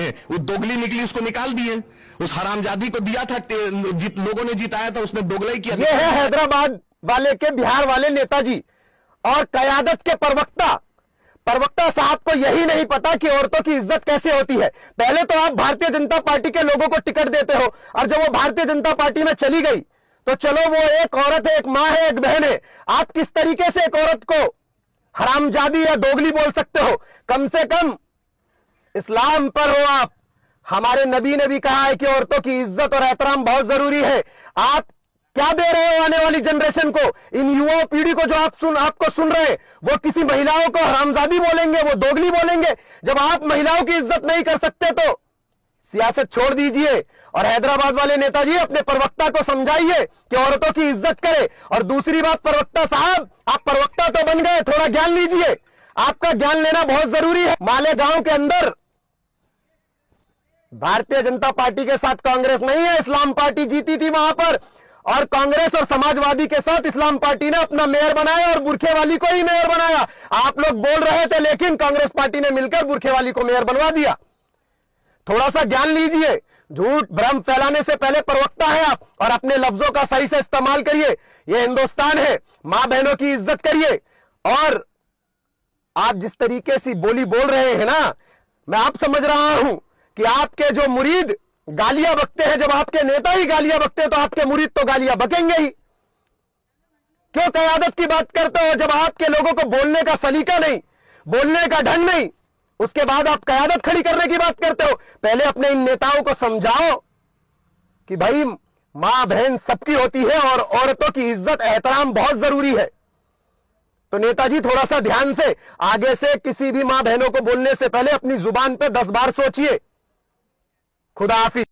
हैं, वो दोगली निकली, उसको निकाल दिए। उस हरामजादी को दिया था, लोगों ने जिताया था, उसने दोगलाई किया। ये है हैदराबाद वाले के, बिहार वाले नेताजी और कयादत के प्रवक्ता साहब को यही नहीं पता कि औरतों की इज्जत कैसे होती है। पहले तो आप भारतीय जनता पार्टी के लोगों को टिकट देते हो, और जब वो भारतीय जनता पार्टी में चली गई तो चलो वो एक औरत है, एक मां है, एक बहन है, आप किस तरीके से एक औरत को हरामजादी या दोगली बोल सकते हो? कम से कम इस्लाम पर हो आप। हमारे नबी ने भी कहा है कि औरतों की इज्जत और एहतराम बहुत जरूरी है। आप क्या दे रहे हो आने वाली जनरेशन को? इन युवा पीढ़ी को जो आपको सुन रहे, वो किसी महिलाओं को हरामजादी बोलेंगे, वो दोगली बोलेंगे। जब आप महिलाओं की इज्जत नहीं कर सकते तो सियासत छोड़ दीजिए, और हैदराबाद वाले नेताजी अपने प्रवक्ता को समझाइए कि औरतों की इज्जत करे। और दूसरी बात, प्रवक्ता साहब, आप प्रवक्ता तो बन गए, थोड़ा ज्ञान लीजिए, आपका ज्ञान लेना बहुत जरूरी है। मालेगांव के अंदर भारतीय जनता पार्टी के साथ कांग्रेस नहीं है, इस्लाम पार्टी जीती थी वहां पर, और कांग्रेस और समाजवादी के साथ इस्लाम पार्टी ने अपना मेयर बनाया और बुरखे वाली को ही मेयर बनाया। आप लोग बोल रहे थे, लेकिन कांग्रेस पार्टी ने मिलकर बुरखे वाली को मेयर बनवा दिया। थोड़ा सा ज्ञान लीजिए, झूठ भ्रम फैलाने से पहले प्रवक्ता है आप, और अपने लफ्जों का सही से इस्तेमाल करिए। यह हिंदुस्तान है, मां बहनों की इज्जत करिए। और आप जिस तरीके से बोली बोल रहे हैं ना, मैं आप समझ रहा हूं कि आपके जो मुरीद गालियां बकते हैं, जब आपके नेता ही गालियां बकते हैं तो आपके मुरीद तो गालियां बकेंगे ही। क्यों कयादत की बात करते हो जब आपके लोगों को बोलने का सलीका नहीं, बोलने का ढंग नहीं, उसके बाद आप कयादत खड़ी करने की बात करते हो? पहले अपने इन नेताओं को समझाओ कि भाई मां बहन सबकी होती है और औरतों की इज्जत एहतराम बहुत जरूरी है। तो नेताजी थोड़ा सा ध्यान से, आगे से किसी भी मां बहनों को बोलने से पहले अपनी जुबान पे 10 बार सोचिए। खुदा हाफिज।